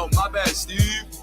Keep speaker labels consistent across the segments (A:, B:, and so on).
A: No, my bad, Steve.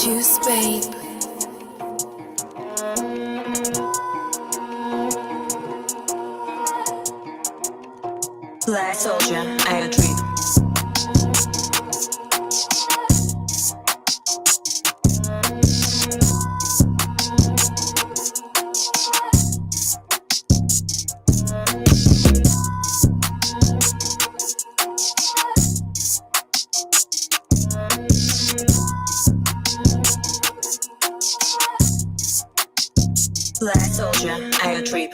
A: Juice, babe.
B: Black soldier, I a dream. Black soldier, I a dream.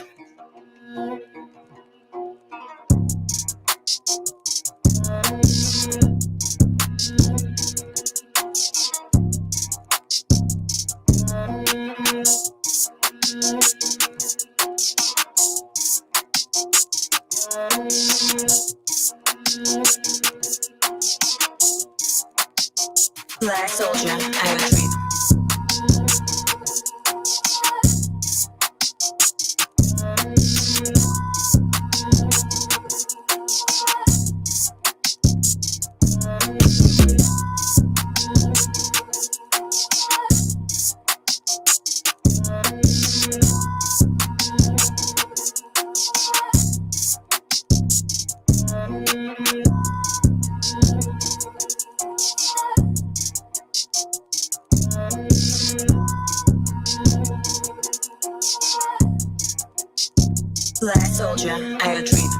B: Black soldier, I a dream. Black soldier, I a dream.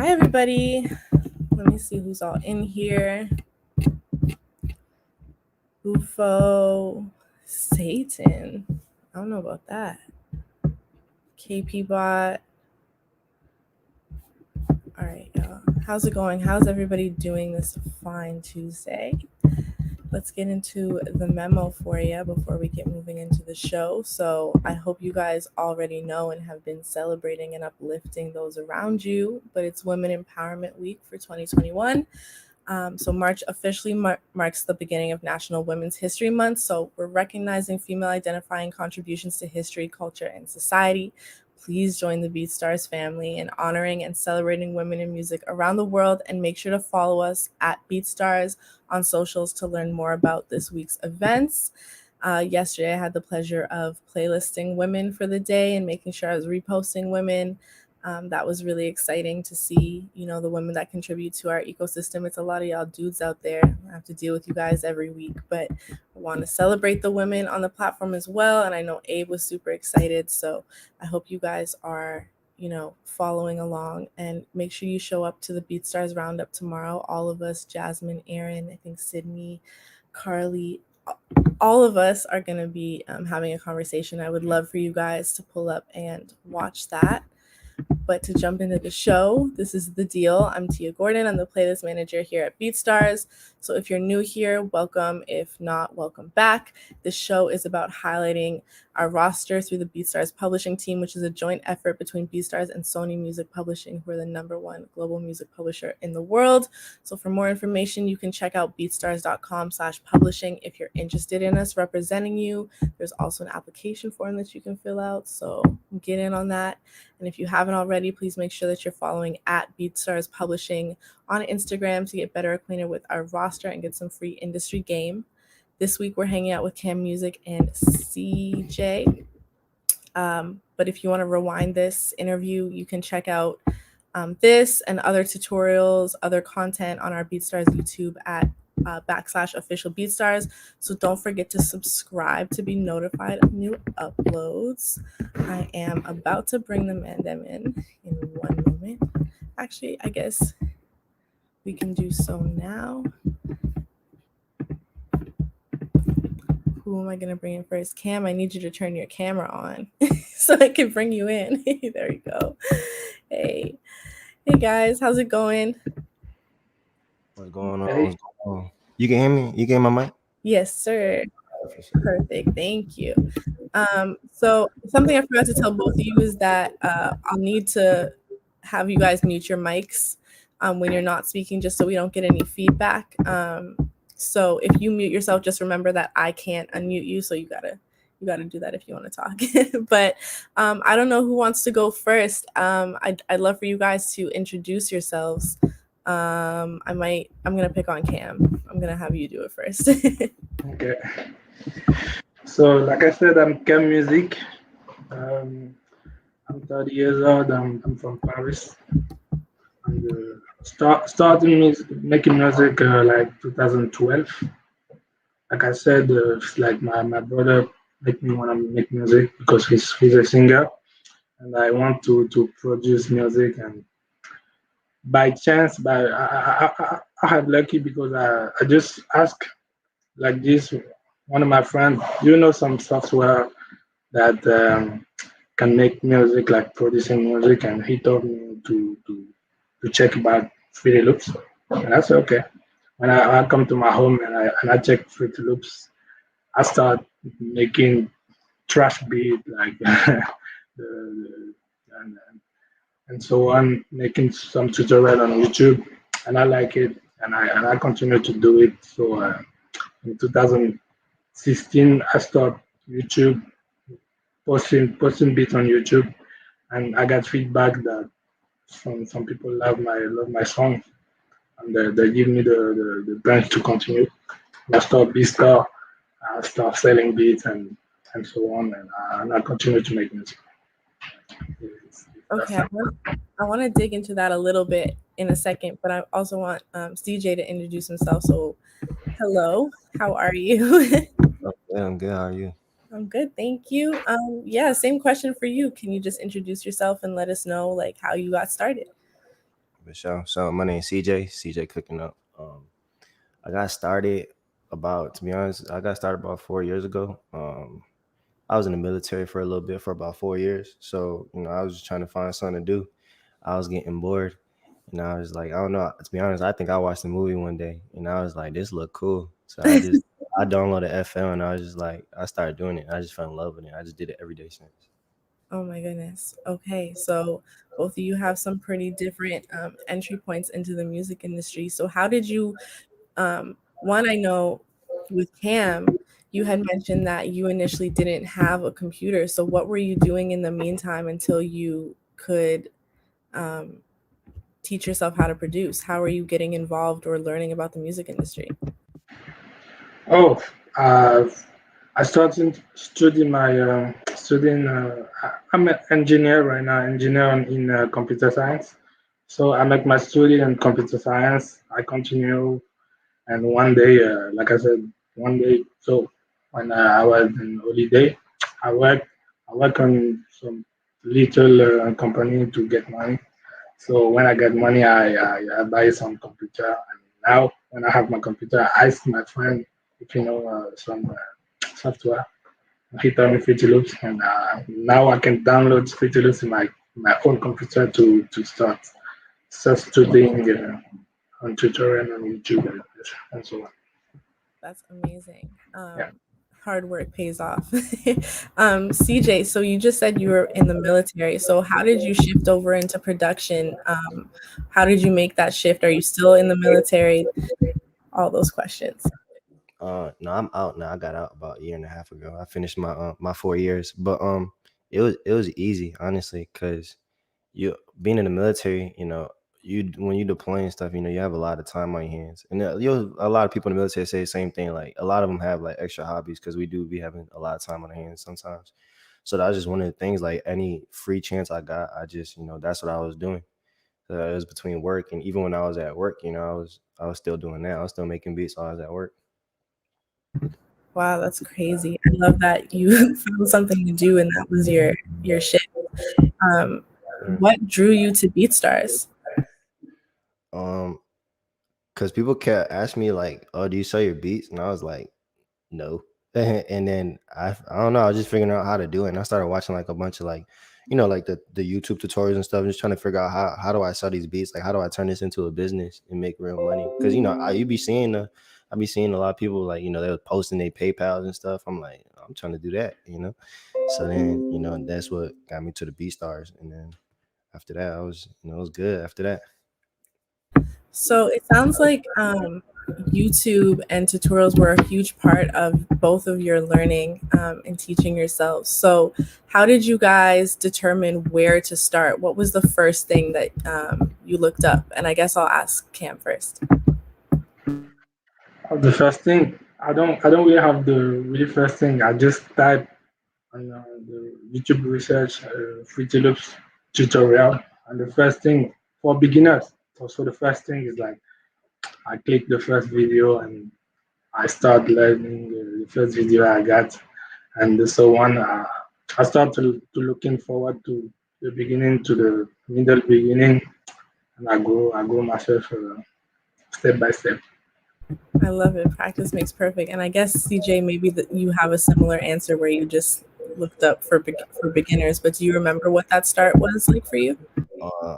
C: Hi, everybody. Let me see who's all in here. Bufo, Satan. I don't know about that. KP Bot. All right, y'all. How's it going? How's everybody doing this fine Tuesday? Let's get into the memo for you before we get moving into the show. So I hope you guys already know and have been celebrating and uplifting those around you, but it's Women Empowerment Week for 2021. So March officially marks the beginning of National Women's History Month. So we're recognizing female identifying contributions to history, culture, and society. Please join the BeatStars family in honoring and celebrating women in music around the world, and make sure to follow us at BeatStars on socials to learn more about this week's events. Yesterday, I had the pleasure of playlisting women for the day and making sure I was reposting women. That was really exciting to see, the women that contribute to our ecosystem. It's a lot of y'all dudes out there. I have to deal with you guys every week, but I want to celebrate the women on the platform as well. And I know Abe was super excited. So I hope you guys are, following along, and make sure you show up to the BeatStars Roundup tomorrow. All of us, Jasmine, Aaron, I think Sydney, Carly, all of us are going to be having a conversation. I would love for you guys to pull up and watch that. But to jump into the show, this is the deal. I'm Tia Gordon. I'm the playlist manager here at BeatStars. So if you're new here, welcome. If not, welcome back. This show is about highlighting our roster through the BeatStars Publishing team, which is a joint effort between BeatStars and Sony Music Publishing, who are the #1 global music publisher in the world. So for more information, you can check out beatstars.com/publishing if you're interested in us representing you. There's also an application form that you can fill out. So get in on that. And if you haven't already, please make sure that you're following at BeatStars Publishing on Instagram to get better acquainted with our roster and get some free industry game. This week, we're hanging out with Cam Music and CJ. But if you want to rewind this interview, you can check out this and other tutorials, other content on our BeatStars YouTube at /official BeatStars. So don't forget to subscribe to be notified of new uploads. I am about to bring them in one moment. Actually, I guess we can do so now. Who am I going to bring in first? Cam, I need you to turn your camera on so I can bring you in. There you go. Hey guys, how's it going?
D: What's going on? What's going on? You can hear me? You can hear my mic?
C: Yes, sir. Perfect. Thank you. So something I forgot to tell both of you is that I'll need to have you guys mute your mics when you're not speaking, just so we don't get any feedback. So if you mute yourself, just remember that I can't unmute you. So you gotta do that if you want to talk. But I don't know who wants to go first. I'd love for you guys to introduce yourselves. I'm gonna pick on Cam. I'm gonna have you do it first.
E: Okay. So, like I said, I'm Cam Music. I'm 30 years old. I'm from Paris. And starting making music like 2012. Like I said, it's like my brother make me want to make music because he's a singer, and I want to produce music. And by chance, I had lucky because I just asked like this one of my friends, some software that can make music, like producing music, and he told me to check about Fruity Loops, and I said okay. When I come to my home and I check Fruity Loops, I start making trash beat like and, and so on, making some tutorial on YouTube, and I like it, and I continue to do it. So in 2016, I started YouTube, posting beats on YouTube, and I got feedback that some people love my song, and they give me the branch to continue. I start BeatStar, I start selling beats and so on, and I continue to make music.
C: Okay, I want to dig into that a little bit in a second, but I also want CJ to introduce himself. So, hello, how are you?
D: I'm good. How are you?
C: I'm good, thank you. Yeah, same question for you. Can you just introduce yourself and let us know like how you got started?
D: But so my name's CJ. CJ cooking up. I got started about, to be honest, I got started about 4 years ago. I was in the military for a little bit for about 4 years. So, I was just trying to find something to do. I was getting bored. And I was like, I don't know. To be honest, I think I watched a movie one day and I was like, this look cool. So I downloaded FL and I was just like, I started doing it. I just fell in love with it. I just did it every day since.
C: Oh my goodness. Okay, so both of you have some pretty different entry points into the music industry. So how did you one, I know with Cam, you had mentioned that you initially didn't have a computer. So what were you doing in the meantime until you could um, teach yourself how to produce? How are you getting involved or learning about the music industry?
E: Oh, uh, I started studying studying. I'm an engineer right now, engineer in computer science. So I make my study in computer science. I continue, and one day, like I said, one day. So when I was in holiday, I work. I work on some little company to get money. So when I get money, I buy some computer. And now when I have my computer, I ask my friend if you know some software. He told me Fruity Loops, and now I can download Fruity Loops in my own computer to start studying on tutorial on YouTube and so on.
C: That's amazing.
E: Yeah.
C: Hard work pays off. CJ, so you just said you were in the military. So how did you shift over into production? How did you make that shift? Are you still in the military? All those questions.
D: No, I'm out now. I got out about a year and a half ago. I finished my 4 years, but it was easy honestly, cause you being in the military, you when you deploy and stuff, you have a lot of time on your hands, and a lot of people in the military say the same thing. Like a lot of them have like extra hobbies because we do be having a lot of time on our hands sometimes. So that was just one of the things. Like any free chance I got, I just that's what I was doing. So it was between work and even when I was at work, I was still doing that. I was still making beats while I was at work.
C: Wow, that's crazy. I love that you found something to do and that was your shift. Um, what drew you to BeatStars?
D: Um, because people kept asking me like, "Oh, do you sell your beats?" And I was like, "No." And then I don't know. I was just figuring out how to do it, and I started watching like a bunch of like, like the YouTube tutorials and stuff, just trying to figure out how do I sell these beats? Like, how do I turn this into a business and make real money? Because I be seeing a lot of people like they were posting their PayPal's and stuff. I'm like, I'm trying to do that. So then that's what got me to the BeatStars, and then after that, I was it was good after that.
C: So it sounds like YouTube and tutorials were a huge part of both of your learning and teaching yourselves. So, how did you guys determine where to start? What was the first thing that you looked up? And I guess I'll ask Cam first.
E: The first thing I don't really have the really first thing. I just type on the YouTube research Fruity Loops tutorial, and the first thing for beginners. So the first thing is like I click the first video and I start learning the first video I got, and so on. I start to looking forward to the beginning to the middle beginning, and I go myself step by step.
C: I love it. Practice makes perfect. And I guess CJ, maybe that you have a similar answer where you just looked up for beginners. But do you remember what that start was like for you?
D: Uh,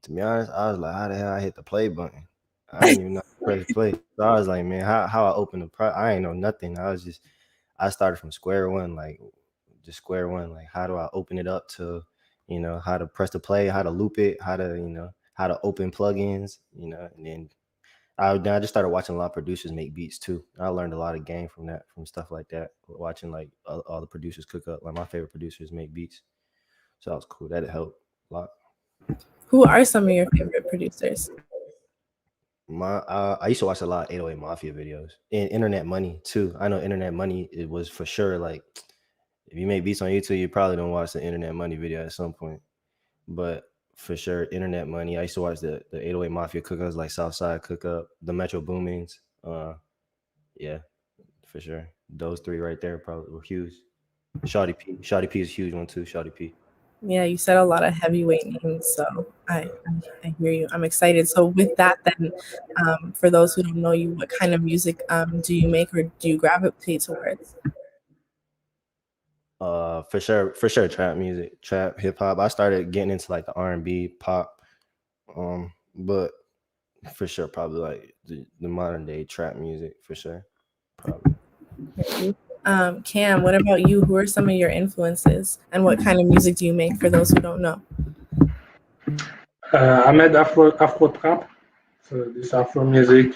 D: to be honest, I was like, how the hell I hit the play button? I didn't even know how to press play. So I was like, man, how I open I ain't know nothing. I started from square one, like just square one. Like how do I open it up to, how to press the play, how to loop it, how to open plugins, and then I just started watching a lot of producers make beats too. I learned a lot of game from that, from stuff like that. Watching like all the producers cook up. Like my favorite producers make beats, so that was cool. That helped a lot.
C: Who are some of your favorite producers?
D: I used to watch a lot of 808 Mafia videos and Internet Money too. I know Internet Money, it was for sure like if you make beats on YouTube, you probably don't watch the Internet Money video at some point. But for sure, Internet Money. I used to watch the 808 Mafia cookups like Southside Cookup, the Metro Boomings. Yeah, for sure. Those three right there probably were huge. Shawty P is a huge one too. Shawty P.
C: Yeah, you said a lot of heavyweight names, so I hear you. I'm excited. So with that, then, for those who don't know you, what kind of music do you make, or do you gravitate towards?
D: For sure, trap music, trap, hip hop. I started getting into like the R&B, pop, but for sure, probably like the modern day trap music for sure, probably.
C: Cam, what about you? Who are some of your influences, and what kind of music do you make? For those who don't know.
E: I made Afro trap. So this Afro music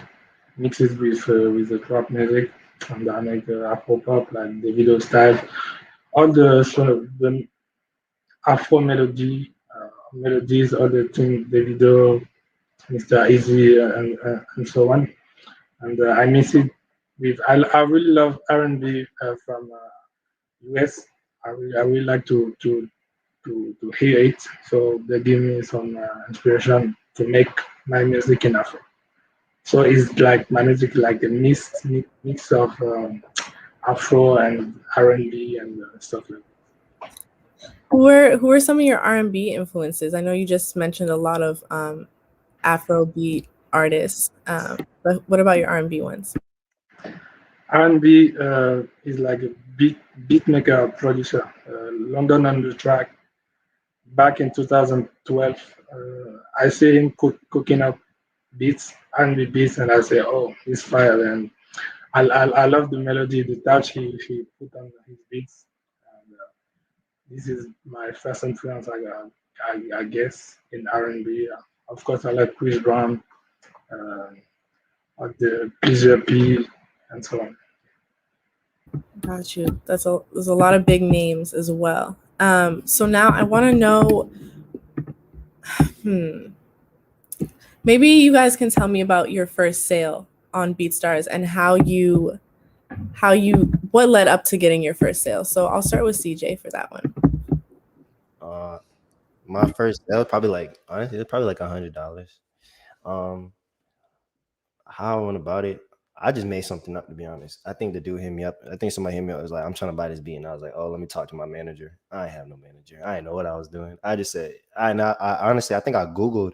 E: mixes with the trap music, and I make Afro pop like the video style. All the Afro melodies, all the things, the video, Mr. Easy, and so on. And I mix it with. I really love R&B from US. I really like to hear it. So they give me some inspiration to make my music in Afro. So it's like my music like a mix of Afro and R&B and stuff like that.
C: Who are some of your R&B influences? I know you just mentioned a lot of Afrobeat artists, but what about your R&B ones?
E: R&B is like a beat maker producer. London on the track. Back in 2012, I see him cooking up beats, R&B beats, and I say, oh, he's fire. And I love the melody, the touch he put on his beats. And, this is my first influence, I guess, in R&B. Of course, I like Chris Brown, uh, like the Pleasure P, and so on.
C: Got you. There's a lot of big names as well. So now I want to know, maybe you guys can tell me about your first sale on BeatStars and what led up to getting your first sale. So I'll start with CJ for that one.
D: Uh, my first that was probably like honestly, it's probably like $100. Um, how I went about it, I just made something up to be honest. I think the dude hit me up. I think somebody hit me up. Was like, I'm trying to buy this beat, and I was like, oh, let me talk to my manager. I ain't have no manager. I didn't know what I was doing. I just said, I honestly, I think I googled.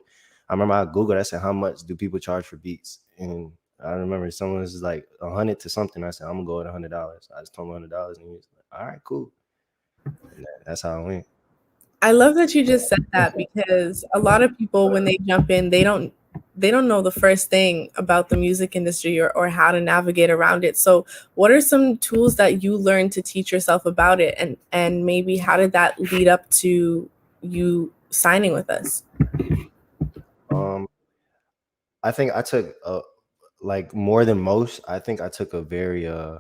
D: I remember I googled. I said, how much do people charge for beats? And I remember someone was like 100 to something. I said, I'm gonna go with $100. I just told him $100, and he was like, all right, cool. And that's how it went.
C: I love that you just said that, because a lot of people, when they jump in, they don't know the first thing about the music industry, or how to navigate around it. So what are some tools that you learned to teach yourself about it, and maybe how did that lead up to you signing with us?
D: Um, I think I took like more than most. I think I took a very I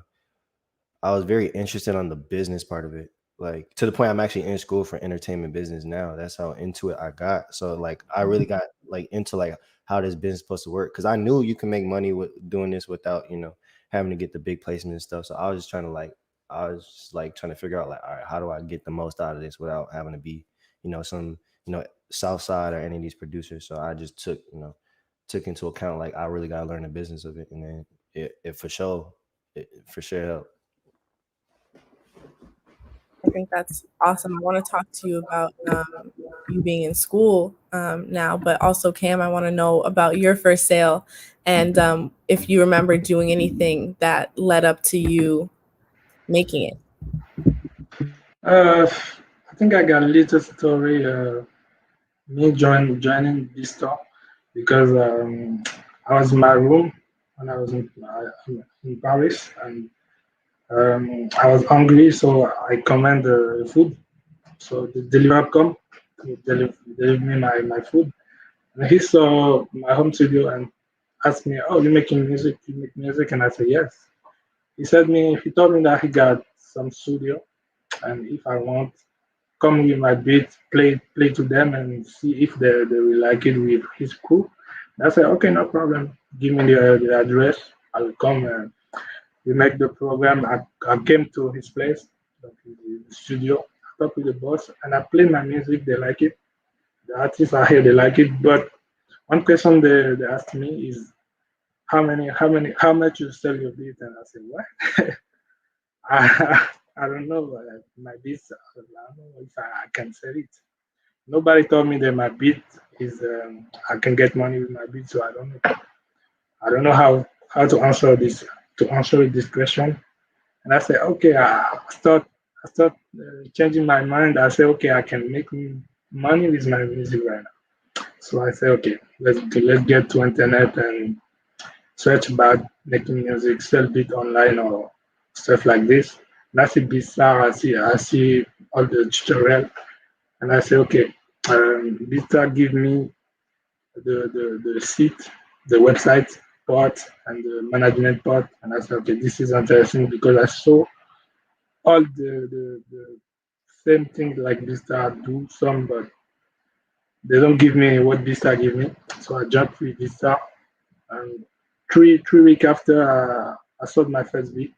D: was very interested on the business part of it. Like to the point I'm actually in school for entertainment business now. That's how into it I got. So like I really got like into like how this business is supposed to work. Cause I knew you can make money with doing this without, having to get the big placement and stuff. So I was just trying to like I was just like trying to figure out like, all right, how do I get the most out of this without having to be, some, Southside or any of these producers. So I just took into account like I really gotta learn the business of it. And then it for sure helped.
C: I think that's awesome. I want to talk to you about you being in school now, but also, Cam, I want to know about your first sale, and if you remember doing anything that led up to you making it.
E: I think I got a little story. Me joining this store because I was in my room when I was in Paris, and I was hungry, so I command the food. So the deliverer come to deliver me my food. And he saw my home studio and asked me, "Oh, you're making music? You make music?" And I said, "Yes." He told me that he got some studio, and if I want, come with my beat, play to them, and see if they will like it with his crew. And I said, "Okay, no problem. Give me the address. I'll come and we make the program." I came to his place, like the studio. I talked with the boss, and I played my music. They like it. The artists are here. They like it. But one question they asked me is, how much you sell your beat? And I said, what? I, I don't know. My beats, I don't know if I can sell it. Nobody told me that my beat is, I can get money with my beat, so I don't know. I don't know how to answer this question. And I said, okay, I start changing my mind. I said, okay, I can make money with my music right now. So I said, okay, let's get to internet and search about making music, sell beat online or stuff like this. And I see BeatStar, I see all the tutorial, and I say, okay, BeatStar give me the seat, the website part, and the management part, and I said, okay, this is interesting because I saw all the same thing like BeatStar do some, but they don't give me what BeatStar give me. So I jumped with BeatStar, and three weeks after I sold my first beat,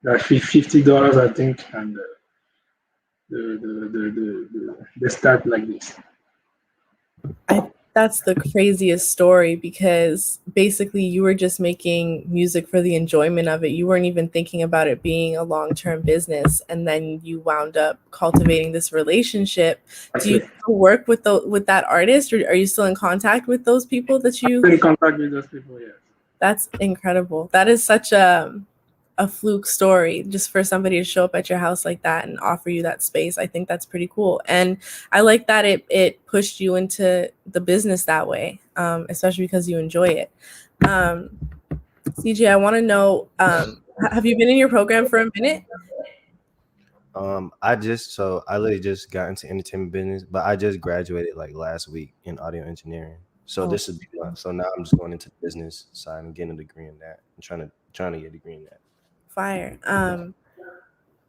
E: like $50 I think, and they start like this.
C: That's the craziest story because basically you were just making music for the enjoyment of it. You weren't even thinking about it being a long-term business, and then you wound up cultivating this relationship. Do you still work with that artist, or are you still in contact with those people that you?
E: I'm in contact with those people, yes.
C: That's incredible. That is such a fluke story, just for somebody to show up at your house like that and offer you that space. I think that's pretty cool. And I like that it pushed you into the business that way, especially because you enjoy it. CJ, I want to know, have you been in your program for a minute?
D: I literally just got into entertainment business, but I just graduated like last week in audio engineering. So this is so now I'm just going into the business side and getting a degree in that. I'm trying to get a degree in that.
C: Fire.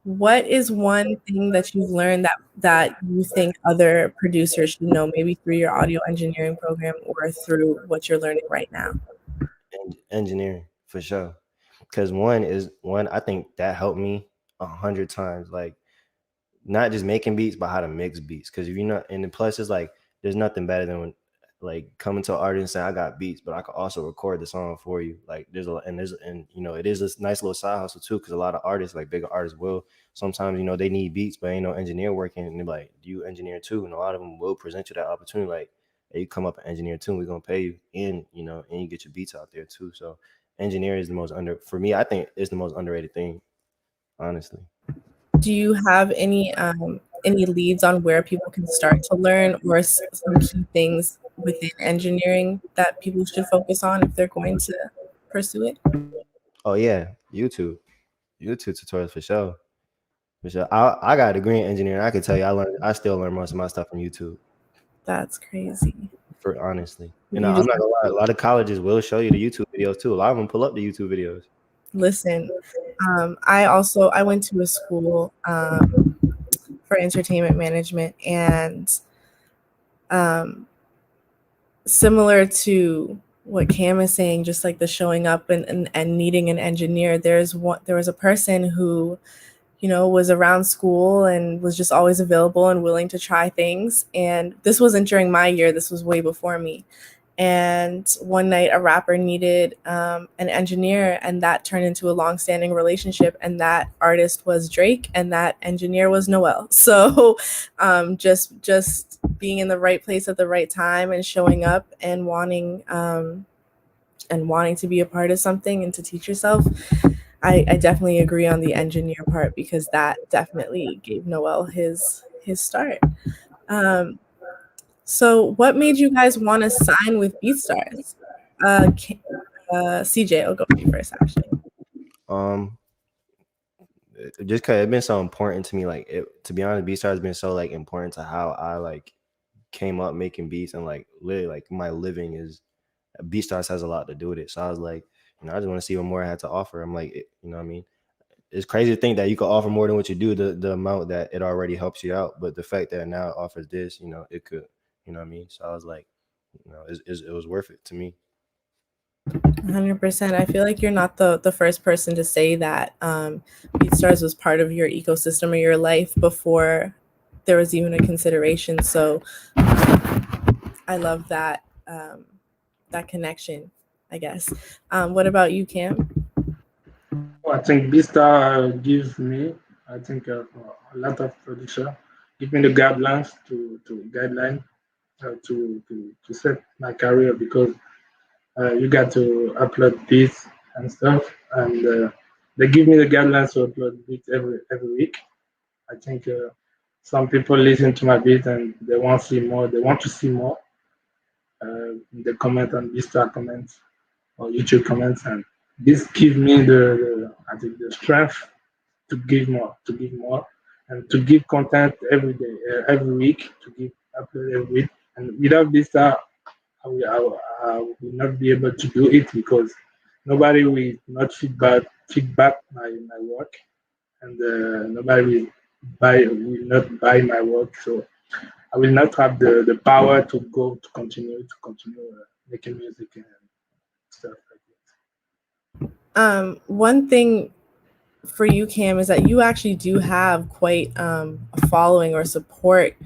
C: What is one thing that you've learned that you think other producers should know, maybe through your audio engineering program or through what you're learning right now?
D: Engineering for sure, because one I think that helped me 100 times. Like not just making beats, but how to mix beats. Because if you're not, and the plus is like there's nothing better than when like coming to an artist and saying I got beats, but I can also record the song for you. Like there's you know it is a nice little side hustle too, because a lot of artists, like bigger artists, will sometimes they need beats, but ain't no engineer working, and they're like, do you engineer too? And a lot of them will present you that opportunity, like, hey, you come up and engineer too, and we're gonna pay you, and and you get your beats out there too. So engineering is the most for me, I think it's the most underrated thing, honestly.
C: Do you have any leads on where people can start to learn, or some key things within engineering that people should focus on if they're going to pursue it?
D: Oh yeah, YouTube tutorials for sure. For sure. I got a degree in engineering. I can tell you, I still learn most of my stuff from YouTube.
C: That's crazy.
D: For honestly, I'm not gonna lie. A lot of colleges will show you the YouTube videos too. A lot of them pull up the YouTube videos.
C: Listen, I went to a school for entertainment management, and similar to what Cam is saying, just like the showing up and needing an engineer, there was a person who was around school and was just always available and willing to try things. And this wasn't during my year, this was way before me. And one night a rapper needed an engineer, and that turned into a long-standing relationship, and that artist was Drake and that engineer was Noel. So just being in the right place at the right time and showing up and wanting to be a part of something and to teach yourself. I definitely agree on the engineer part, because that definitely gave Noel his start. So what made you guys want to sign with BeatStars? CJ, I'll go with you first, actually.
D: Just because it's been so important to me, like to be honest, BeatStars has been so like important to how I like came up making beats, and like literally like my living is BeatStars has a lot to do with it. So I was like, I just want to see what more I had to offer. I'm like, what I mean? It's crazy to think that you could offer more than what you do, the amount that it already helps you out. But the fact that now it offers this, it could, what I mean? So I was like, it was worth it to me.
C: 100%. I feel like you're not the first person to say that BeatStars was part of your ecosystem or your life before there was even a consideration. So I love that that connection, I guess. What about you, Cam?
E: I think BeatStar gives me I think a lot of producer give me the guidelines to guideline to set my career because you got to upload beats and stuff, and they give me the guidelines to upload beats every week. I think some people listen to my beat and they want to see more. They want to see more. They comment on BeatStar comments or YouTube comments, and this gives me the I think the strength to give more, and to give content every day, every week, to give upload every week. And without BeatStar, I will not be able to do it because nobody will not feedback my work, and nobody will not buy my work. So I will not have the power to continue making music and stuff like
C: One thing for you, Cam, is that you actually do have quite a following or support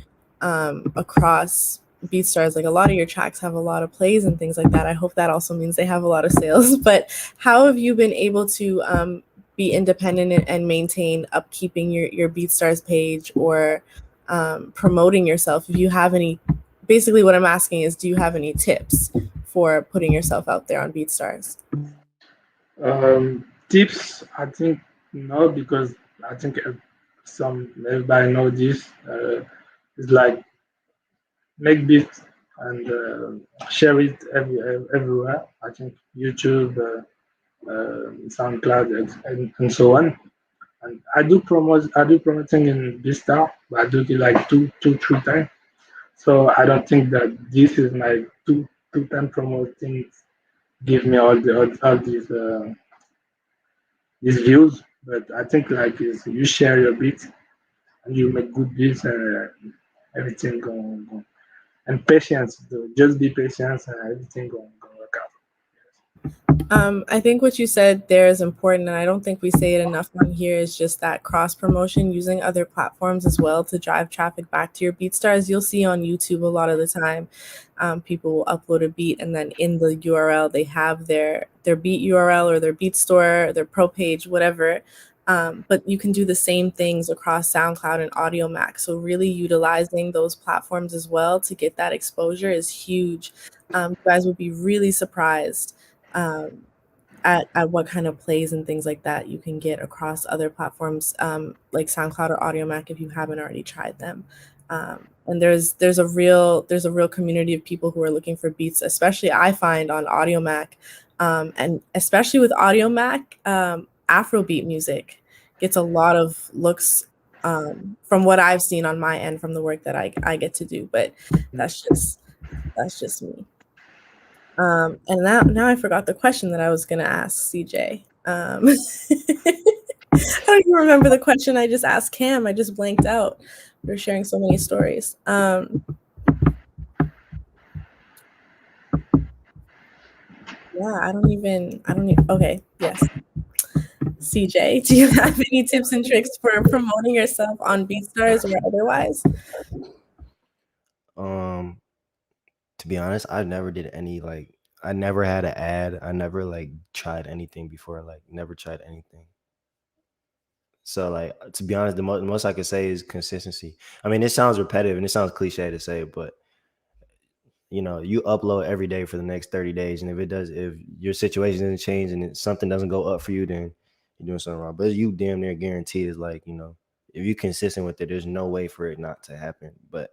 C: across BeatStars. Like a lot of your tracks have a lot of plays and things like that. I hope that also means they have a lot of sales. But how have you been able to be independent and maintain upkeeping your BeatStars page or promoting yourself? If you have any, basically what I'm asking is, do you have any tips for putting yourself out there on BeatStars?
E: Tips, I think no, because I think everybody know this. It's like make beats and share it everywhere. I think YouTube, SoundCloud, and so on. And I do promoting in Vista, but I do it like three times. So I don't think that this is my two time promoting give me all these views. But I think like is you share your beats and you make good beats and everything go. And patience, though. Just be patient and everything going to work out.
C: I think what you said there is important, and I don't think we say it enough on here, is just that cross promotion, using other platforms as well to drive traffic back to your BeatStars. You'll see on YouTube a lot of the time, people will upload a beat and then in the URL they have their beat URL or their beat store, their pro page, whatever. But you can do the same things across SoundCloud and Audio Mac. So really utilizing those platforms as well to get that exposure is huge. You guys would be really surprised at what kind of plays and things like that you can get across other platforms like SoundCloud or Audio Mac if you haven't already tried them. And there's a real community of people who are looking for beats, especially I find on Audio Mac, and especially with Audio Mac, Afrobeat music gets a lot of looks from what I've seen on my end from the work that I get to do. But that's just me. And now I forgot the question that I was going to ask CJ. I don't even remember the question I just asked Cam. I just blanked out. We were sharing so many stories. Yeah, I don't even, okay, yes. CJ, do you have any tips and tricks for promoting yourself on BeatStars or otherwise?
D: To be honest, I never did any I never had an ad. I never tried anything before. Never tried anything. So to be honest, the most I could say is consistency. I mean, it sounds repetitive and it sounds cliche to say, but you upload every day for the next 30 days, and if your situation doesn't change and something doesn't go up for you, then you're doing something wrong. But you damn near guaranteed is if you're consistent with it, there's no way for it not to happen. But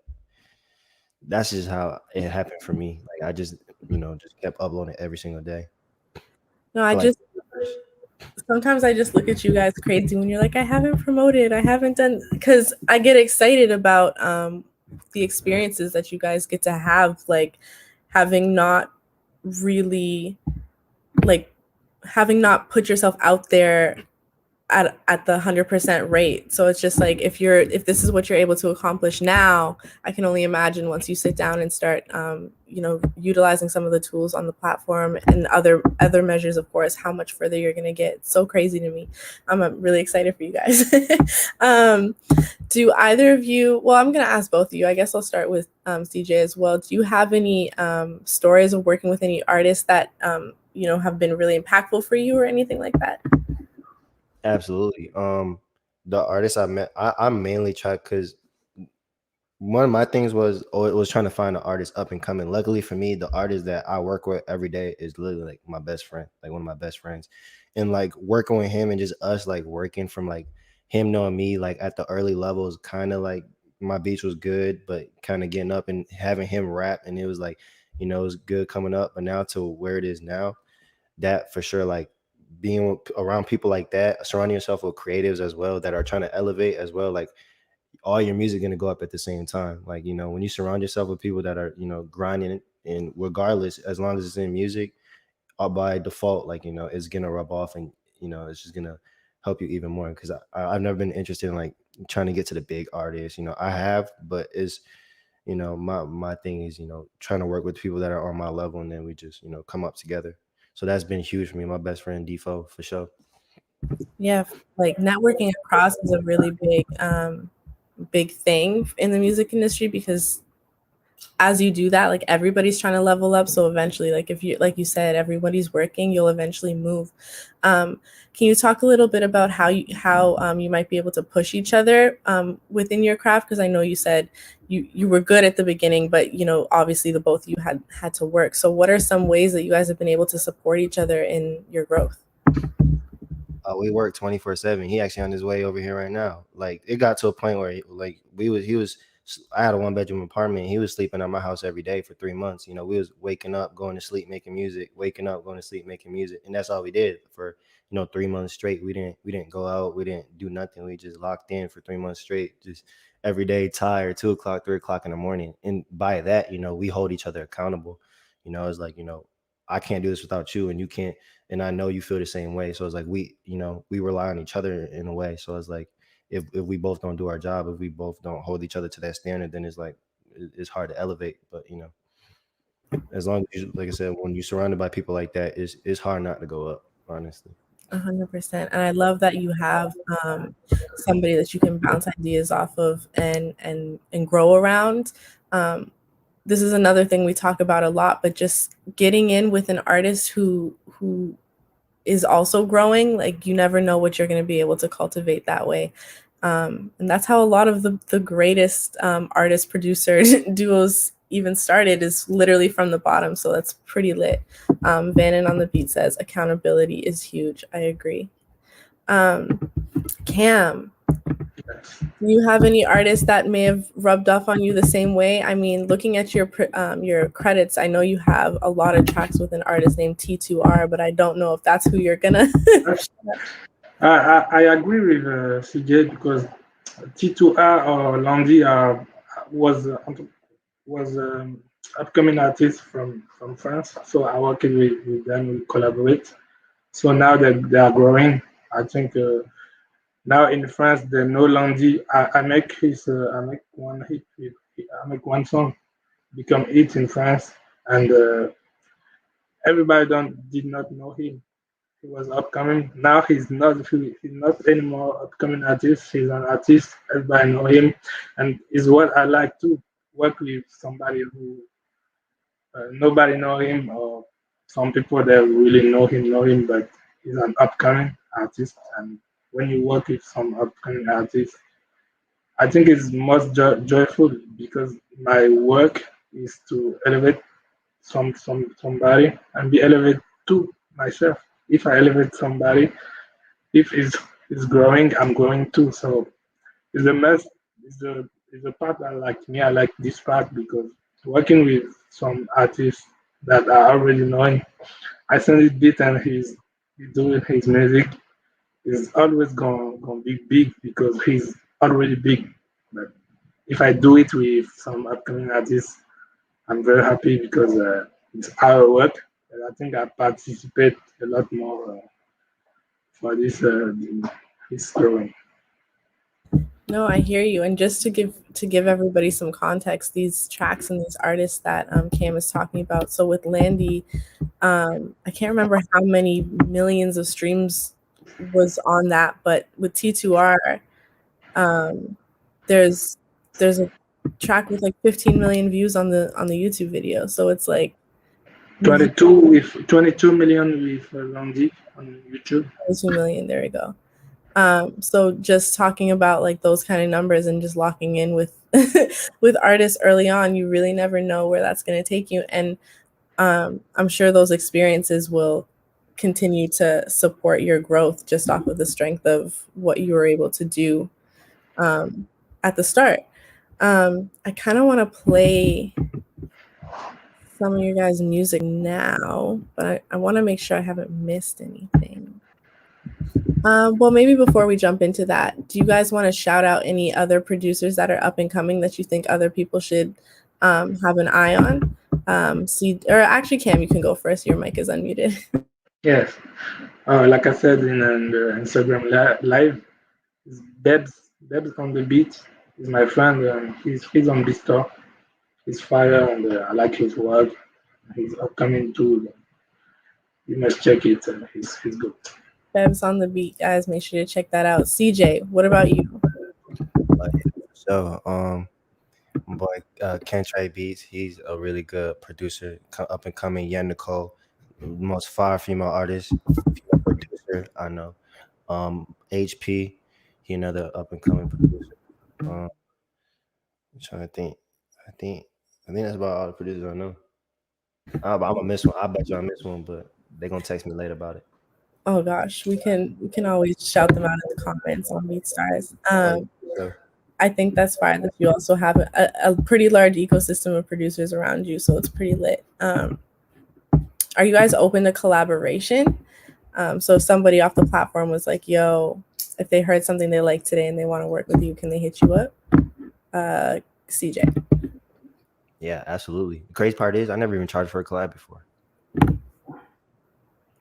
D: that's just how it happened for me. I just just kept uploading every single day.
C: No, sometimes I just look at you guys crazy when you're like, I haven't promoted, I haven't done, because I get excited about the experiences that you guys get to have, having not put yourself out there at the 100% rate. So it's just like, if this is what you're able to accomplish now, I can only imagine once you sit down and start utilizing some of the tools on the platform and other measures, of course, how much further you're going to get. It's so crazy to me. I'm really excited for you guys. Do either of you, well, I'm going to ask both of you, I guess I'll start with CJ as well. Do you have any stories of working with any artists that have been really impactful for you or anything like that?
D: Absolutely. the artists I met, I mainly try because one of my things was it was trying to find an artist up and coming. Luckily for me, the artist that I work with every day is literally like my best friend, like one of my best friends. And like working with him and just us like working from like him knowing me like at the early levels, kind of like my beats was good, but kind of getting up and having him rap and it was like, you know, it was good coming up. But now to where it is now, that for sure, like being around people like that, surrounding yourself with creatives as well that are trying to elevate as well, like all your music going to go up at the same time. Like, you know, when you surround yourself with people that are, you know, grinding and regardless, as long as it's in music, by default, like, you know, it's going to rub off and, you know, it's just going to help you even more. Cause I've never been interested in like trying to get to the big artists, you know, I have, but it's, you know, my thing is, you know, trying to work with people that are on my level and then we just, you know, come up together. So that's been huge for me. My best friend Defo for sure.
C: Yeah, like networking across is a really big thing in the music industry because as you do that, like everybody's trying to level up. So eventually, like if you, like you said, everybody's working, you'll eventually move. Can you talk a little bit about how you might be able to push each other within your craft? Because I know you said you were good at the beginning, but you know obviously the both of you had to work. So what are some ways that you guys have been able to support each other in your growth?
D: We work 24/7. He actually on his way over here right now. Like it got to a point where he was I had a 1 bedroom apartment. He was sleeping at my house every day for 3 months. You know, we was waking up, going to sleep, making music, waking up, going to sleep, making music. And that's all we did for, you know, 3 months straight. We didn't go out, we didn't do nothing. We just locked in for 3 months straight, just every day tired, 2 o'clock, 3 o'clock in the morning. And by that, you know, we hold each other accountable. You know, it's like, you know, I can't do this without you and you can't, and I know you feel the same way. So it's like we, you know, we rely on each other in a way. So it's like if we both don't do our job, if we both don't hold each other to that standard, then it's like it's hard to elevate. But you know, as long as you, like I said, when you're surrounded by people like that, it's hard not to go up, honestly.
C: 100%. And I love that you have somebody that you can bounce ideas off of and grow around. This is another thing we talk about a lot, but just getting in with an artist who is also growing, like you never know what you're going to be able to cultivate that way. And that's how a lot of the greatest artist producer duos even started, is literally from the bottom. So that's pretty lit. Vannon on the beat says accountability is huge. I agree. Cam, do you have any artists that may have rubbed off on you the same way? I mean, looking at your credits, I know you have a lot of tracks with an artist named T2R, but I don't know if that's who you're gonna.
E: I agree with CJ because T2R or Landy was upcoming artist from France. So I work with them, we collaborate. So now that they are growing, I think now in France they no Landy. I make one hit I make one song become hit in France, and everybody don't did not know him. He was upcoming. Now he's not anymore upcoming artist. He's an artist. Everybody know him, and is what I like to work with somebody who nobody know him, or some people that really know him, but he's an upcoming artist. And when you work with some upcoming artists, I think it's most joyful because my work is to elevate somebody and be elevated to myself. If I elevate somebody, if it's growing, I'm growing too. So it's the mess. It's the part that like me. I like this part because working with some artists that are already knowing. I send it beat and he's doing his music. Is always gonna be big because he's already big. But if I do it with some upcoming artists, I'm very happy because it's our work, and I think I participate a lot more for this growing.
C: No, I hear you. And just to give everybody some context, these tracks and these artists that Cam is talking about. So with Landy, I can't remember how many millions of streams was on that, but with T2R, there's a track with like 15 million views on the YouTube video. So it's like
E: 22 million with Landy on YouTube.
C: 22 million. There we go. So just talking about like those kind of numbers and just locking in with with artists early on, you really never know where that's going to take you. And I'm sure those experiences will continue to support your growth just off of the strength of what you were able to do at the start. I kind of want to play some of your guys' music now, but I want to make sure I haven't missed anything. Well, maybe before we jump into that, do you guys want to shout out any other producers that are up and coming that you think other people should have an eye on? Or actually, Cam, you can go first. Your mic is unmuted.
E: Yes. Like I said in the Instagram live, is Debs on the beat. He's my friend. He's on BeatStars. He's fire, and I like his work. He's upcoming too. You must check it. He's good.
C: Bebs on the beat, guys. Make sure to check that out. CJ, what about you?
D: So, my boy Ken Trey Beats, he's a really good producer, up and coming. Yen Nicole, most fire female artist, female producer I know. HP, he another up and coming producer. I'm trying to think. I think that's about all the producers I know. I'm gonna miss one. I bet you I miss one, but they're gonna text me later about it.
C: Oh gosh, we can always shout them out in the comments on BeatStars.
D: So,
C: I think that's fine that you also have a pretty large ecosystem of producers around you, so it's pretty lit. Are you guys open to collaboration? So if somebody off the platform was like, yo, if they heard something they like today and they want to work with you, can they hit you up? CJ.
D: yeah, absolutely. The crazy part is I never even charged for a collab before.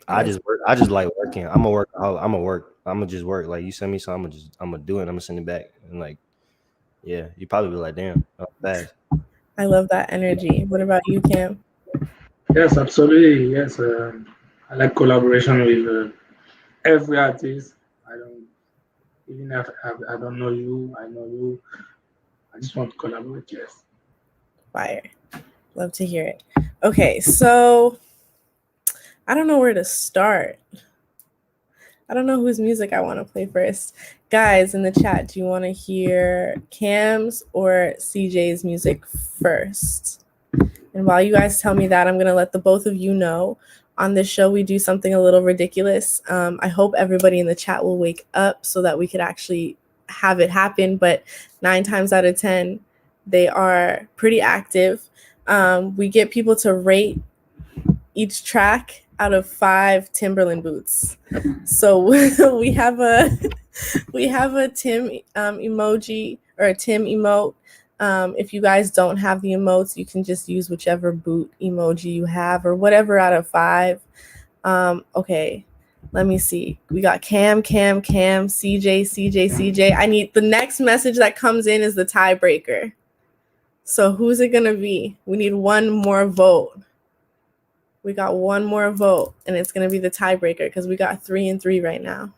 D: I just work. I just like working. I'm gonna just work. Like you send me something, I'm gonna do it. I'm gonna send it back. And like, yeah, you probably be like, damn, that was fast.
C: I love that energy. What about you, Cam?
E: Yes, absolutely. Yes, I like collaboration with every artist. I don't even if I don't know you, I know you. I just want to collaborate. Yes.
C: Fire. Love to hear it. Okay, so I don't know where to start. I don't know whose music I want to play first. Guys in the chat, do you want to hear Cam's or CJ's music first? And while you guys tell me that, I'm going to let the both of you know on this show we do something a little ridiculous. I hope everybody in the chat will wake up so that we could actually have it happen. But 9 times out of 10, they are pretty active. We get people to rate each track out of 5 Timberland boots. So we have a Tim emoji or a Tim emote. If you guys don't have the emotes, you can just use whichever boot emoji you have or whatever out of 5. Okay, let me see. We got Cam, CJ. I need the next message that comes in is the tiebreaker. So who's it gonna be? We need one more vote. We got one more vote, and it's going to be the tiebreaker because we got 3 and 3 right now.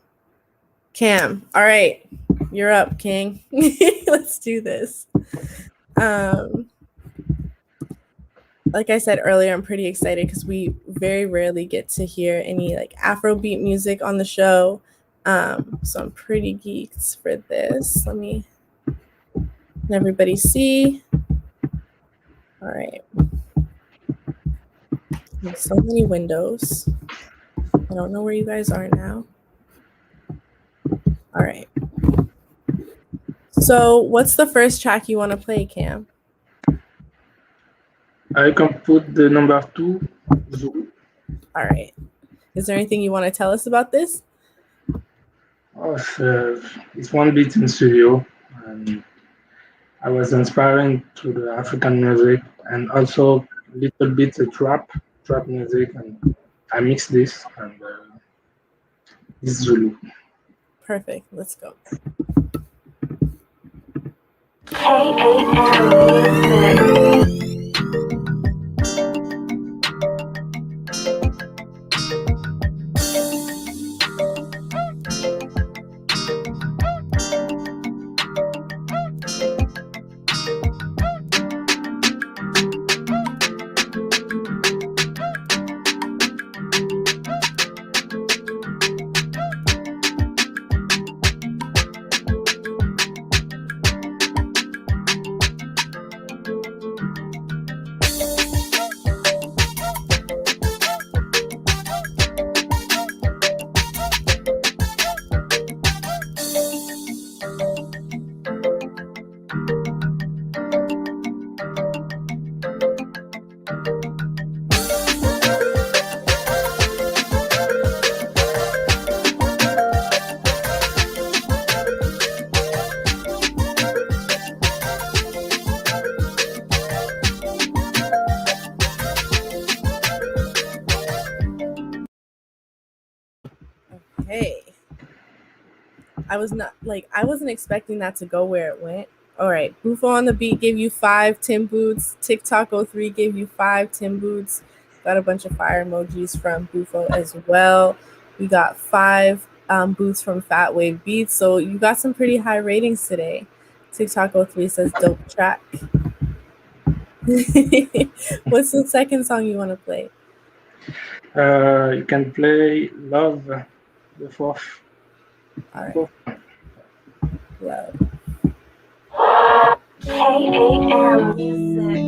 C: Cam, all right, you're up, King. Let's do this. Like I said earlier, I'm pretty excited because we very rarely get to hear any like Afrobeat music on the show. So I'm pretty geeked for this. Let everybody see. All right. There's so many windows. I don't know where you guys are now. All right. So what's the first track you want to play, Cam?
E: I can put the number 2. Zulu.
C: All right. Is there anything you want to tell us about this?
E: Oh, it's one beat in studio, and I was inspiring to the African music and also a little bit of trap music, and I mix this and this Zulu.
C: Perfect. Let's go. I wasn't expecting that to go where it went. All right, Bufo on the beat gave you 5 Tim Boots. TikTok03 gave you 5 Tim Boots. Got a bunch of fire emojis from Bufo as well. We got 5 boots from Fat Wave Beats. So you got some pretty high ratings today. TikTok03 says dope track. What's the second song you want to play?
E: You can play Love, the fourth.
C: All right.
E: Fourth.
C: Love.
B: KAM Music.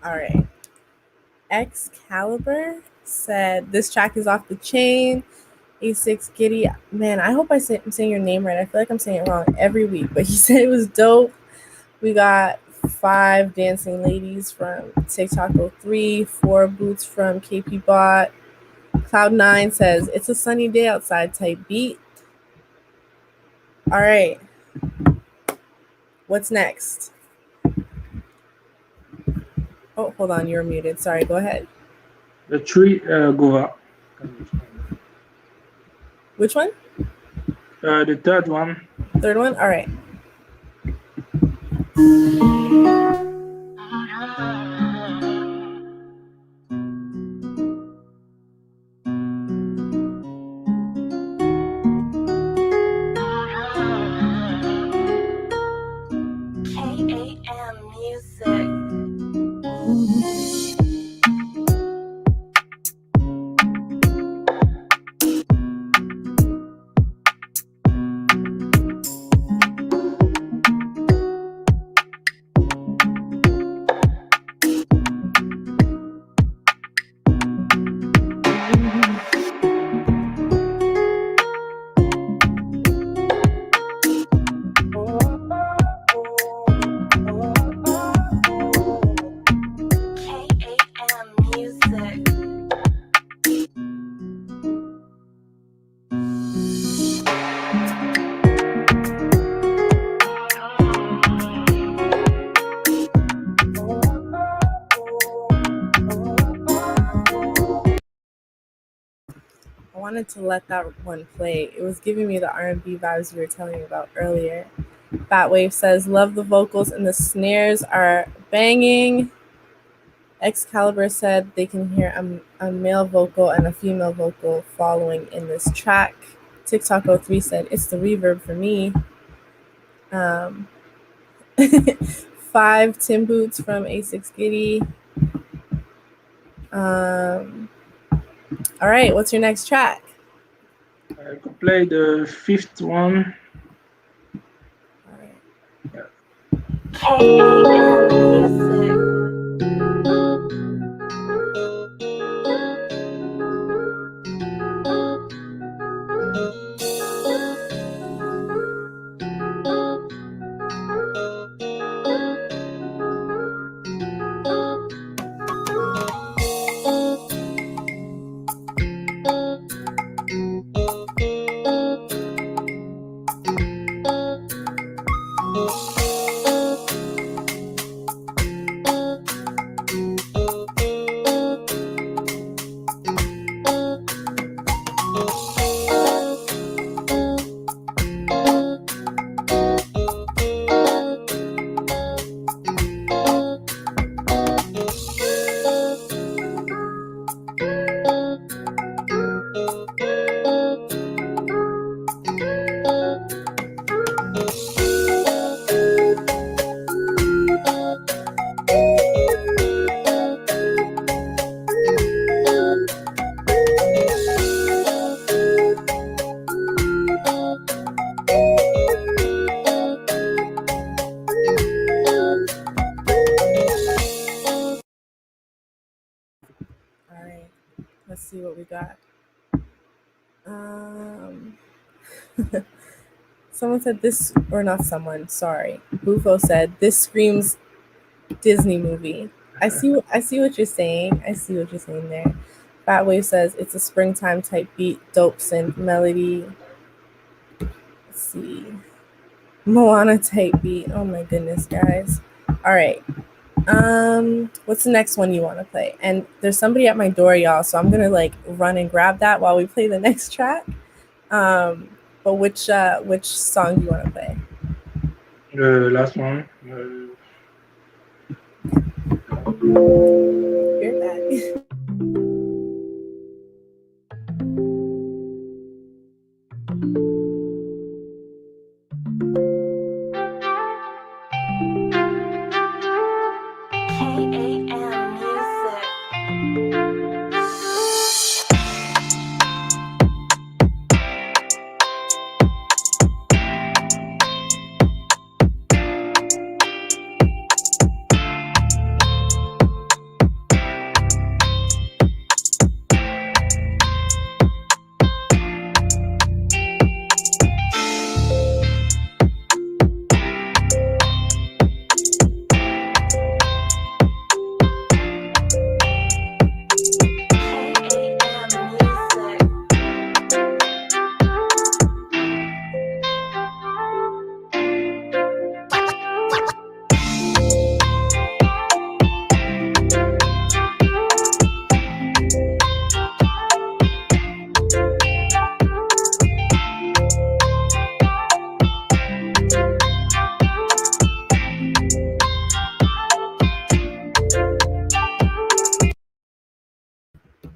C: All right. Excalibur said this track is off the chain. A6 Giddy, man, I hope I'm saying your name right. I feel like I'm saying it wrong every week, but he said it was dope. We got 5 dancing ladies from TikTok03, 4 boots from KP Bot. Cloud9 says it's a sunny day outside type beat. All right. What's next? Oh, hold on, you're muted. Sorry, go ahead.
E: The 3 Gova.
C: Which one?
E: The third one.
C: Third one? All right.
B: KAM Music. KAM Music.
C: I wanted to let that one play. It was giving me the R&B vibes you were telling me about earlier. Fat Wave says, love the vocals and the snares are banging. Excalibur said they can hear a male vocal and a female vocal following in this track. TikTok03 said, it's the reverb for me. 5 Tim Boots from A6 Giddy. All right, what's your next track?
E: I could play the 5th one.
C: All right.
B: KAM Music.
C: we got? Someone said this, or not someone, sorry. Bufo said, this screams Disney movie. I see what you're saying. I see what you're saying there. Fat Wave says, it's a springtime type beat, dope synth melody. Let's see. Moana type beat. Oh my goodness, guys. All right. What's the next one you want to play? And there's somebody at my door, y'all, so I'm gonna like run and grab that while we play the next track. But which song do you want to play?
E: The last one.
C: Hear that?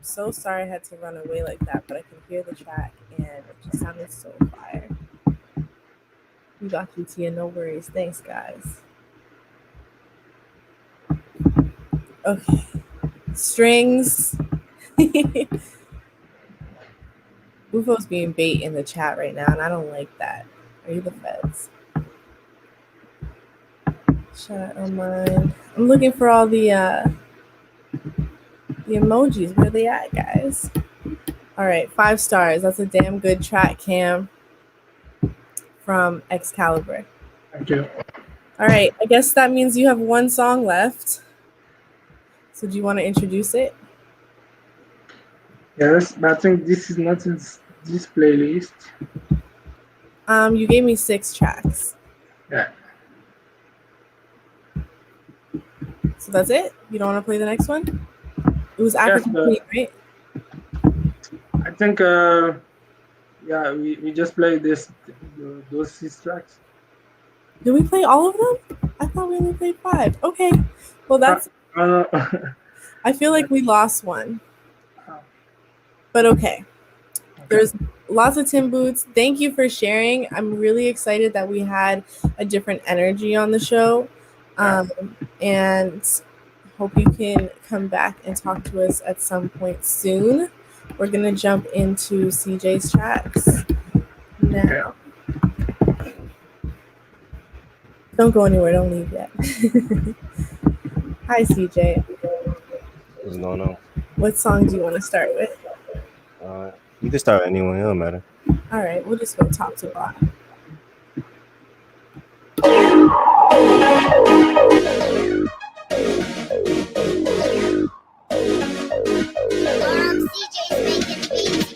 C: So sorry I had to run away like that, but I could hear the track and it just sounded so fire. You got you, Tia. No worries. Thanks, guys. Okay. Strings. Bufo's being bait in the chat right now, and I don't like that. Are you the feds? Chat on mine. I'm looking for all the emojis. Where they at, guys? All right, 5 stars. That's a damn good track, Cam, from Excalibur.
E: Thank you.
C: All right, I guess that means you have one song left. So do you want to introduce it?
E: Yes, but I think this is not in this playlist.
C: You gave me 6 tracks.
E: Yeah.
C: So that's it? You don't want to play the next one? It was African Queen, right?
E: I think, yeah, we just played those 6 tracks.
C: Did we play all of them? I thought we only played 5. Okay. Well, that's... I feel like we lost one. But okay. There's lots of Tim Boots. Thank you for sharing. I'm really excited that we had a different energy on the show. And hope you can come back and talk to us at some point soon. We're going to jump into CJ's tracks now. Don't go anywhere. Don't leave yet. Hi, CJ.
D: What's going on?
C: What song do you want to start with?
D: You can start with anyone. It don't matter.
C: All right. We'll just go top to bottom.
F: CJ's making beats.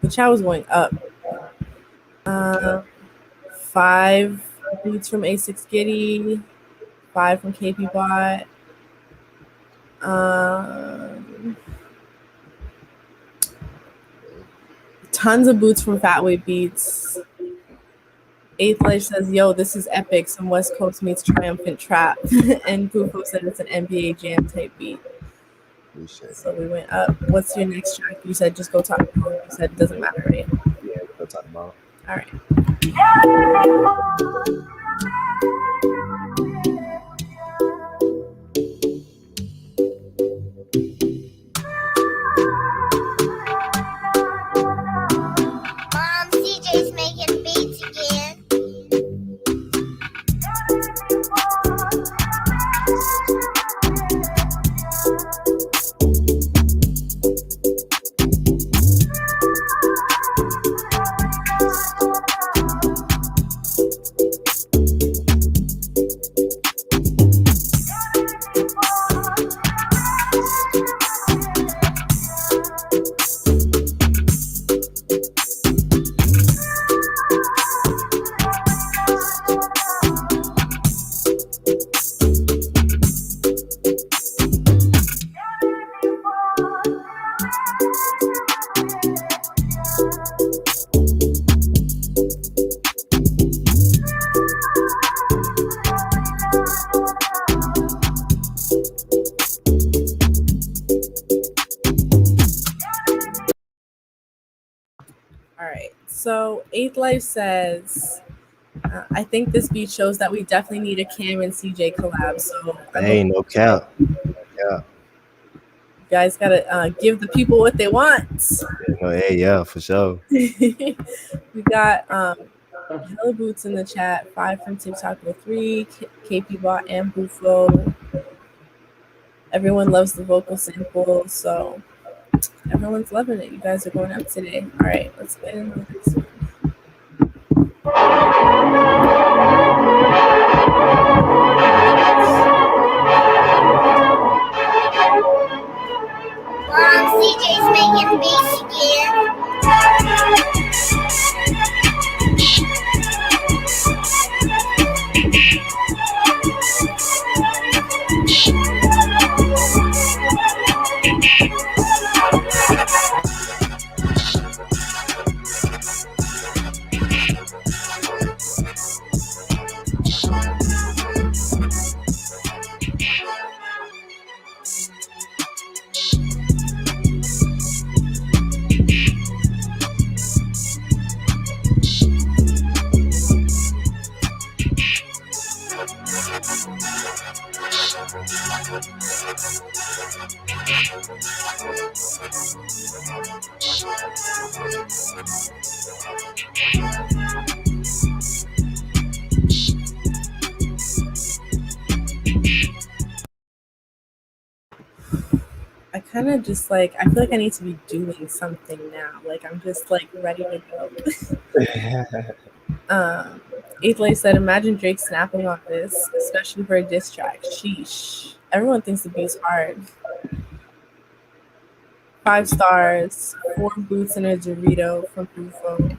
C: The chat was going up. 5 beats from A6 Giddy, 5 from KP Bot. Tons of boots from Fatway Beats. Eighth Life says, yo, this is epic. Some West Coast meets Triumphant Trap. And Bufo said it's an NBA Jam type beat. So we went up. What's your next track? You said just go talk about it. You said it doesn't matter, right?
D: Yeah, go talk about it.
C: All right.
F: Mom, CJ's making beats again.
C: All right. So Eighth Life says, I think this beat shows that we definitely need a Cam and CJ collab. So
D: Hey, no cap.
C: you guys gotta give the people what they want.
D: No, hey, yeah, for sure.
C: We got Hella Boots in the chat. 5 from TikTok with 3, KP Bot and Bufo. Everyone loves the vocal sample, so everyone's loving it. You guys are going up today. All right, let's get into this one.
F: Mom, CJ's making beats again.
C: I kind of just like, I feel like I need to be doing something now. Like, I'm just like ready to go. Eighth Life said, imagine Drake snapping on this, especially for a diss track. Sheesh. Everyone thinks the beat's hard. 5 stars, 4 boots and a Dorito from Bufo.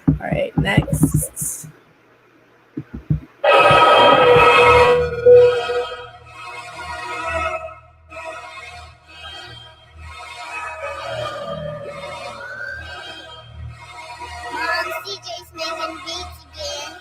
C: All right, next.
F: Mom, CJ's making beats again.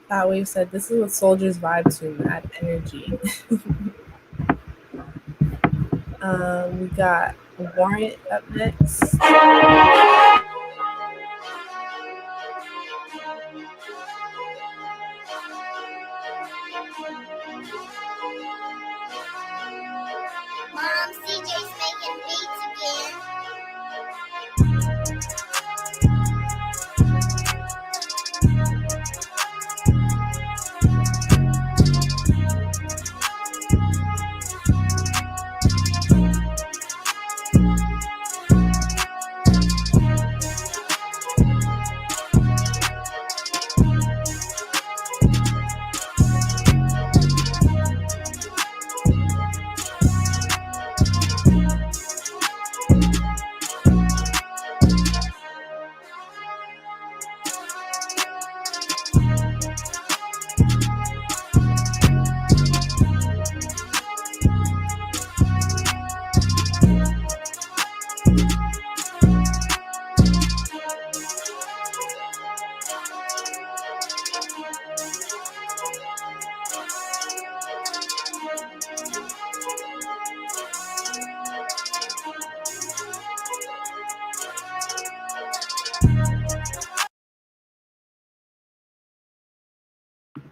C: That Wave said, "This is what soldiers vibe to, mad energy." We got Warrant up next.
F: CJ's making beats again.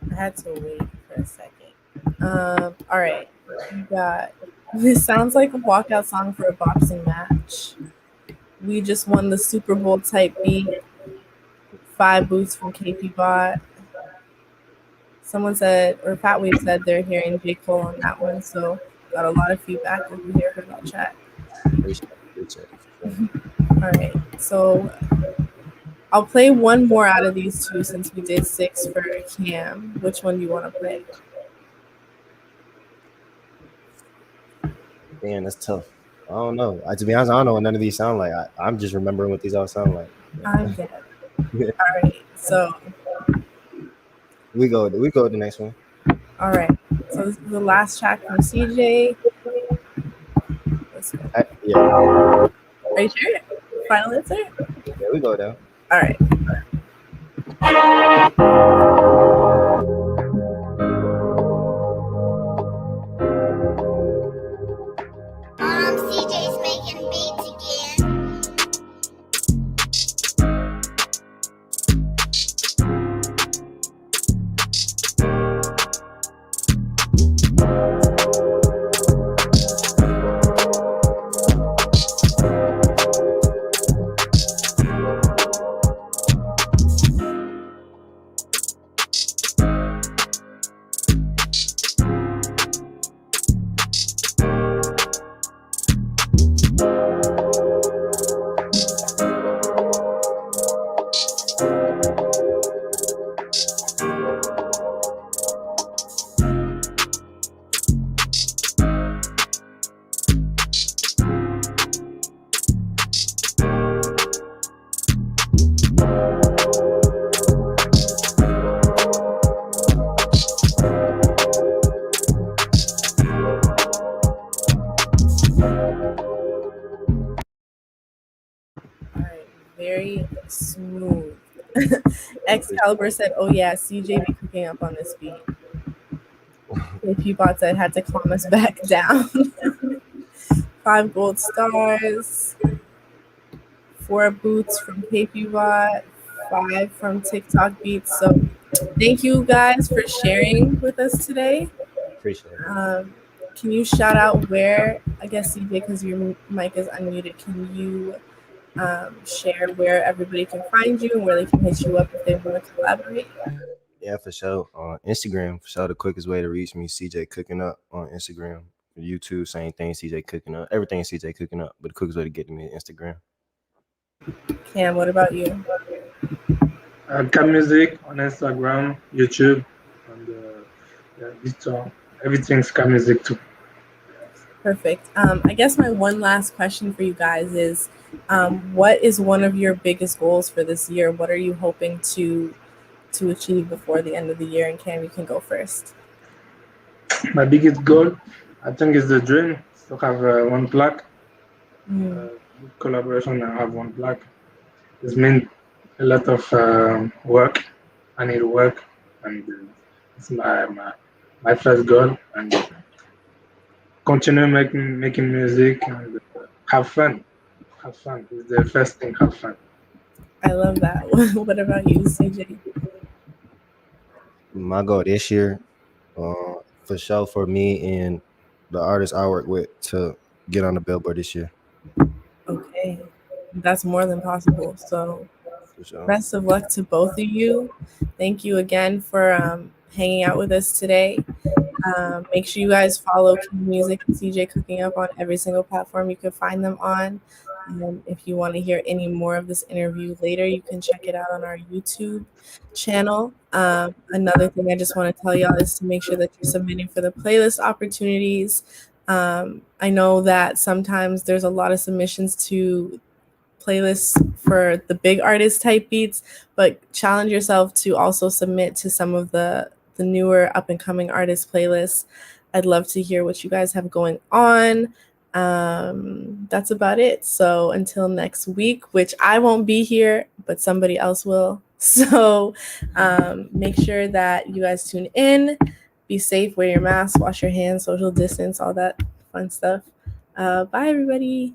C: I had to wait for a second. All right, we got. This sounds like a walkout song for a boxing match. We just won the Super Bowl type beat. 5 boots from KP Bot. Someone said, or Fat Wave said, they're hearing J. Cole on that one. So got a lot of feedback over here from that chat.
D: Appreciate it.
C: All right, so I'll play one more out of these two since we did 6 for Cam. Which one do you want to play?
D: Damn, that's tough. I don't know. To be honest, I don't know what none of these sound like. I'm just remembering what these all sound like.
C: I'm dead. All right, so
D: we go with the next one.
C: all right, so this is the last track from CJ. Let's go.
D: Yeah.
C: Are you sure? Final answer?
D: Yeah, we go down.
C: All right.
F: CJ's making beats again.
C: Very smooth. Excalibur said, "Oh yeah, CJ be cooking up on this beat." P-Bot said, "Had to calm us back down." 5 gold stars. 4 boots from KP-Bot. 5 from TikTok Beats. So thank you guys for sharing with us today.
D: Appreciate it.
C: Can you shout out where, I guess CJ, because your mic is unmuted, can you share where everybody can find you and where they can hit you up if they want to collaborate?
D: Yeah, for sure. On Instagram, for sure, the quickest way to reach me, CJ Cooking Up on Instagram. YouTube, same thing, CJ Cooking Up. Everything is CJ Cooking Up, but the quickest way to get to me is Instagram.
C: Cam, what about you?
E: Cam Music on Instagram, YouTube, and everything's Cam Music too.
C: Perfect. I guess my one last question for you guys is, what is one of your biggest goals for this year? What are you hoping to achieve before the end of the year? And Cam, you can go first.
E: My biggest goal, I think, is the dream to have one plaque. Collaboration and have one plaque. It's meant a lot of work. I need to work and it's my first goal. And continue making music and have fun. Have fun is the first thing. Have fun.
C: I love that. What about you, CJ?
D: My goal this year, for sure, for me and the artists I work with to get on the Billboard this year.
C: Okay, that's more than possible. So
D: For sure.
C: best of luck to both of you. Thank you again for hanging out with us today. Make sure you guys follow King Music and CJ Cooking Up on every single platform you can find them on. If you want to hear any more of this interview later, you can check it out on our YouTube channel. Another thing I just want to tell y'all is to make sure that you're submitting for the playlist opportunities. I know that sometimes there's a lot of submissions to playlists for the big artist type beats, but challenge yourself to also submit to some of the newer up and coming artist playlists. I'd love to hear what you guys have going on. That's about it. So until next week, which I won't be here, but somebody else will. So make sure that you guys tune in. Be safe, wear your mask, wash your hands, social distance, all that fun stuff. Bye, everybody.